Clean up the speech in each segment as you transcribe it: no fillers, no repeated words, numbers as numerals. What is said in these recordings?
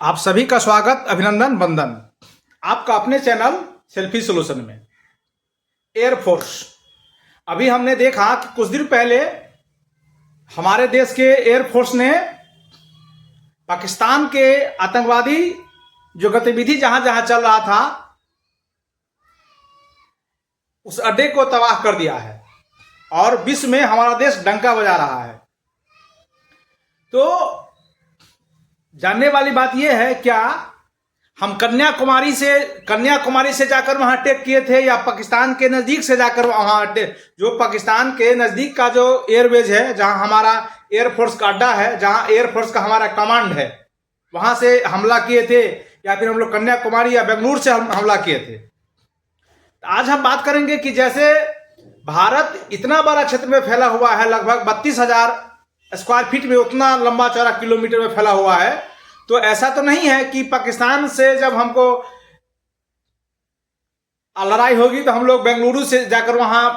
आप सभी का स्वागत, अभिनंदन, वंदन आपका अपने चैनल सेल्फी सॉल्यूशन में। एयरफोर्स, अभी हमने देखा कि कुछ दिन पहले हमारे देश के एयरफोर्स ने पाकिस्तान के आतंकवादी जो गतिविधि जहां जहां चल रहा था उस अड्डे को तबाह कर दिया है और विश्व में हमारा देश डंका बजा रहा है। तो जानने वाली बात यह है, क्या हम कन्याकुमारी से जाकर वहां अटैक किए थे या पाकिस्तान के नजदीक से जाकर वहां अटैक, जो पाकिस्तान के नजदीक का जो एयरबेज है, जहां हमारा एयरफोर्स का अड्डा है, जहां एयरफोर्स का हमारा कमांड है, वहां से हमला किए थे या फिर हम लोग कन्याकुमारी या बेंगलुरु से हमला किए थे। आज हम बात करेंगे कि जैसे भारत इतना बड़ा क्षेत्र में फैला हुआ है, लगभग 32,000 स्क्वायर फीट में, उतना लंबा चौड़ा किलोमीटर में फैला हुआ है, तो ऐसा तो नहीं है कि पाकिस्तान से जब हमको लड़ाई होगी तो हम लोग बेंगलुरु से जाकर वहां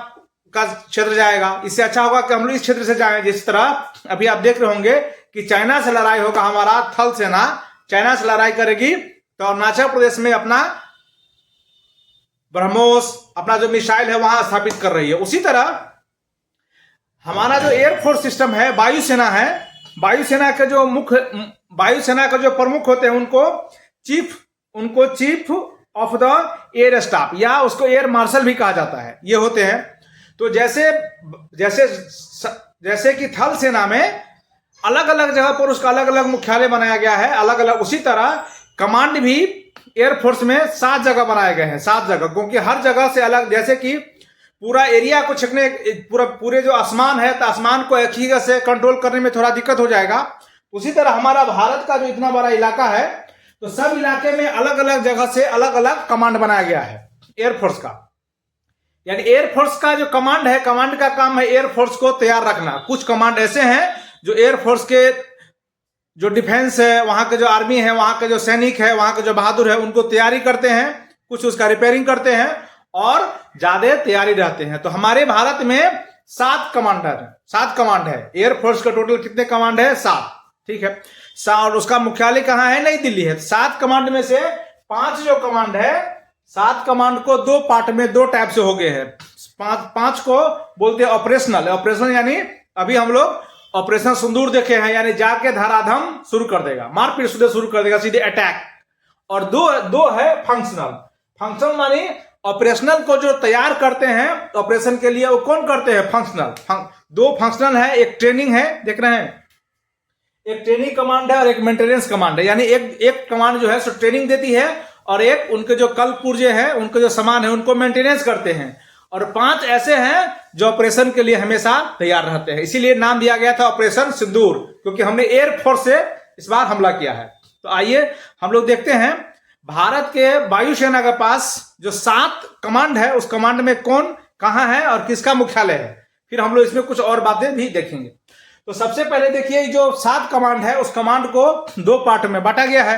का क्षेत्र जाएगा। इससे अच्छा होगा कि हम लोग इस क्षेत्र से जाएं। जिस तरह अभी आप देख रहे होंगे कि चाइना से लड़ाई होगा, हमारा थल सेना चाइना से लड़ाई करेगी तो अरुणाचल प्रदेश में अपना ब्रह्मोस, अपना जो मिसाइल है वहां स्थापित कर रही है। उसी तरह हमारा जो एयरफोर्स सिस्टम है, वायुसेना है, वायुसेना का जो प्रमुख होते हैं उनको chief of the air staff या उसको एयर मार्शल भी कहा जाता है, ये होते हैं। तो जैसे कि थल सेना में अलग अलग जगह पर उसका अलग अलग मुख्यालय बनाया गया है, अलग अलग, उसी तरह कमांड भी एयरफोर्स में 7 जगह बनाए गए हैं, 7 जगह, क्योंकि हर जगह से अलग, जैसे कि पूरा एरिया को छकने, पूरे जो आसमान है तो आसमान को एक ही जगह से कंट्रोल करने में थोड़ा दिक्कत हो जाएगा। उसी तरह हमारा भारत का जो इतना बड़ा इलाका है तो सब इलाके में अलग अलग जगह से अलग अलग कमांड बनाया गया है एयरफोर्स का। यानी एयरफोर्स का जो कमांड है, कमांड का काम है एयरफोर्स को तैयार रखना। कुछ कमांड ऐसे हैं जो एयरफोर्स के जो डिफेंस है, वहां के जो आर्मी है, वहां के जो सैनिक है, वहां के जो बहादुर है, उनको तैयारी करते हैं, कुछ उसका रिपेयरिंग करते हैं और ज्यादा तैयारी रहते हैं। तो हमारे भारत में 7 कमांड है। एयरफोर्स का टोटल कितने कमांड है? 7, ठीक है। और उसका मुख्यालय कहाँ है? नई दिल्ली है। 7 कमांड में से 5 जो कमांड है, 7 कमांड को 2 पार्ट में 2 टाइप से हो गए हैं। 5 को बोलते हैं ऑपरेशनल, यानी अभी हम लोग ऑपरेशन सिंदूर देखे हैं, यानी जाके धराधम शुरू कर देगा, मारपीट शुरू कर देगा, सीधे अटैक। और दो है फंक्शनल मानी ऑपरेशनल को जो तैयार करते हैं ऑपरेशन के लिए, वो कौन करते हैं? फंक्शनल। 2 फंक्शनल है, एक ट्रेनिंग है, देख रहे हैं, एक ट्रेनिंग कमांड है और एक मेंटेनेंस कमांड है। यानी एक कमांड जो है सो ट्रेनिंग देती है और एक उनके जो कल पुर्जे हैं, उनके जो सामान है, उनको मेंटेनेंस करते हैं। और 5 ऐसे हैं जो ऑपरेशन के लिए हमेशा तैयार रहते हैं। इसीलिए नाम दिया गया था ऑपरेशन सिंदूर, क्योंकि हमने एयरफोर्स से इस बार हमला किया है। तो आइए हम लोग देखते हैं भारत के वायुसेना के पास जो 7 कमांड है, उस कमांड में कौन कहां है और किसका मुख्यालय है। फिर हम लोग इसमें कुछ और बातें भी देखेंगे। तो सबसे पहले देखिए, जो 7 कमांड है उस कमांड को 2 पार्ट में बांटा गया है।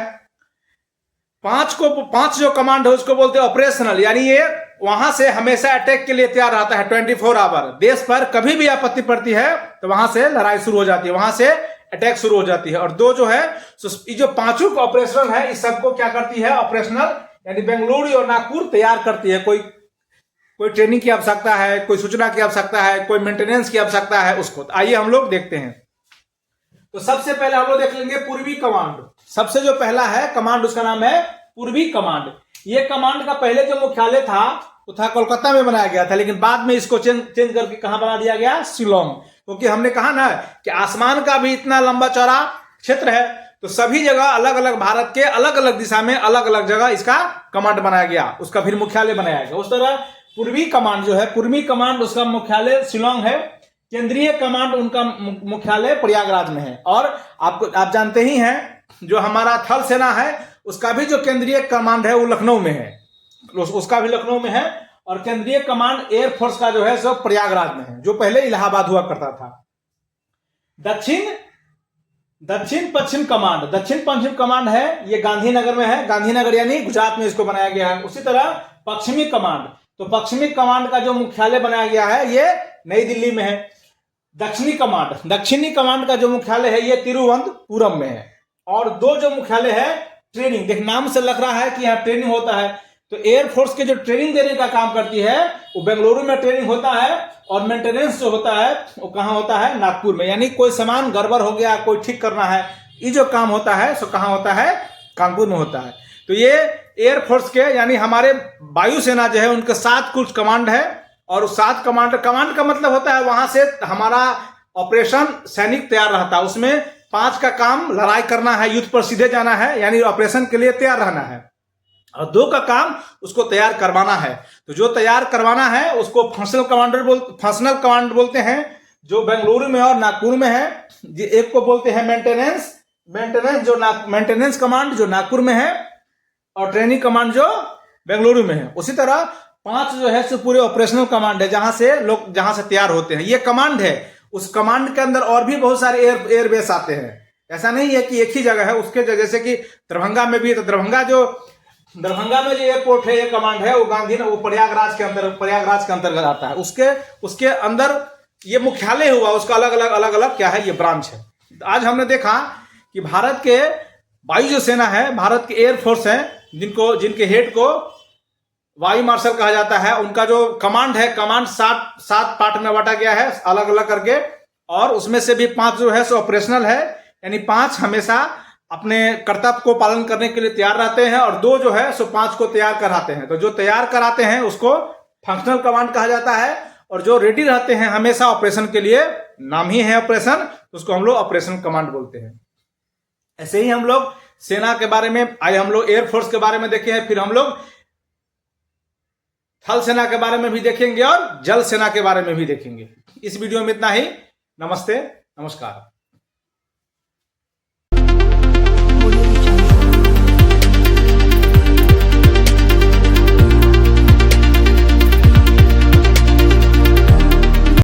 5 जो कमांड है उसको बोलते हैं ऑपरेशनल, यानी ये वहां से हमेशा अटैक के लिए तैयार रहता है 24 आवर। देश पर कभी भी आपत्ति पड़ती है तो वहां से लड़ाई शुरू हो जाती है, वहां से अटैक शुरू हो जाती है। और 2 जो है, जो 5 ऑपरेशनल है, इस सबको क्या करती है? ऑपरेशनल यानी बेंगलुरु और नागपुर तैयार करती है। कोई ट्रेनिंग की आवश्यकता है, कोई सूचना की आवश्यकता है, कोई मेंटेनेंस की आवश्यकता है, उसको आइए हम लोग देखते हैं। तो सबसे पहले हम लोग देख लेंगे पूर्वी कमांड। सबसे जो पहला है कमांड, उसका नाम है पूर्वी कमांड। ये कमांड का पहले जो मुख्यालय था वो था कोलकाता में बनाया गया था, लेकिन बाद में इसको चेंज करके कहां बना दिया गया? शिलोंग। क्योंकि हमने कहा ना कि आसमान का भी इतना लंबा चौड़ा क्षेत्र है, तो सभी जगह अलग अलग भारत के अलग अलग दिशा में अलग अलग जगह इसका कमांड बनाया गया, उसका फिर मुख्यालय बनाया गया। उस तरह पूर्वी कमांड जो है, पूर्वी कमांड, उसका मुख्यालय शिलोंग है। केंद्रीय कमांड उनका मुख्यालय प्रयागराज में है। और आप जानते ही हैं जो हमारा थल सेना है उसका भी जो केंद्रीय कमांड है वो लखनऊ में है, उसका भी लखनऊ में है। और केंद्रीय कमांड एयरफोर्स का जो है सब प्रयागराज में है, जो पहले इलाहाबाद हुआ करता था। दक्षिण पश्चिम कमांड है, ये गांधीनगर में है, गांधीनगर यानी गुजरात में इसको बनाया गया है। उसी तरह पश्चिमी कमांड, तो पश्चिमी कमांड का जो मुख्यालय बनाया गया है ये नई दिल्ली में है। दक्षिणी कमांड का जो मुख्यालय है ये तिरुवनंतपुरम में है। और 2 जो मुख्यालय है ट्रेनिंग, देख नाम से लग रहा है कि यहाँ ट्रेनिंग होता है, तो एयरफोर्स के जो ट्रेनिंग देने का काम करती है वो बेंगलुरु में ट्रेनिंग होता है, और मेंटेनेंस जो होता है वो कहाँ होता है, नागपुर में। यानी कोई सामान गड़बड़ हो गया, कोई ठीक करना है, ये जो काम होता है सो कहाँ होता है, कानपुर में होता है। तो ये एयरफोर्स के यानी हमारे वायुसेना जो है उनके 7 कुछ कमांड है, और 7 कमांड का मतलब होता है वहां से हमारा ऑपरेशन सैनिक तैयार रहता है। उसमें 5 का काम लड़ाई करना है, युद्ध पर सीधे जाना है, यानी ऑपरेशन के लिए तैयार रहना है, और 2 का काम उसको तैयार करवाना है। तो जो तैयार करवाना है उसको फंक्शनल कमांड बोलते हैं, जो बेंगलुरु में और नागपुर में है। एक को बोलते हैं मेंटेनेंस मेंटेनेंस कमांड जो नागपुर में है, और ट्रेनिंग कमांड जो बेंगलुरु में है। उसी तरह 5 जो है सो पूरे ऑपरेशनल कमांड है, जहां से तैयार होते हैं। ये कमांड है, उस कमांड के अंदर और भी बहुत सारे एयरबेस आते हैं। ऐसा नहीं है कि एक ही जगह है, उसके जैसे कि दरभंगा में भी है, तो दरभंगा में जो एयरपोर्ट है, ये कमांड है वो गांधी वो प्रयागराज के अंतर्गत आता है। उसके अंदर ये मुख्यालय हुआ, उसका अलग अलग क्या है, ये ब्रांच है। आज हमने देखा कि भारत के वायु जो सेना है, भारत के एयरफोर्स है, जिनके हेड को वायु मार्शल कहा जाता है, उनका जो कमांड है, कमांड 7 पार्ट में बांटा गया है अलग अलग करके, और उसमें से भी 5 जो है सो ऑपरेशनल है, यानी 5 हमेशा अपने कर्तव्य को पालन करने के लिए तैयार रहते हैं, और 2 जो है सो 5 को तैयार कराते हैं। तो जो तैयार कराते हैं उसको फंक्शनल कमांड कहा जाता है, और जो रेडी रहते हैं हमेशा ऑपरेशन के लिए, नाम ही है ऑपरेशन, उसको हम लोग ऑपरेशन कमांड बोलते हैं। ऐसे ही हम लोग सेना के बारे में आए, हम लोग एयरफोर्स के बारे में देखे हैं, फिर हम लोग थल सेना के बारे में भी देखेंगे और जल सेना के बारे में भी देखेंगे। इस वीडियो में इतना ही। नमस्ते, नमस्कार।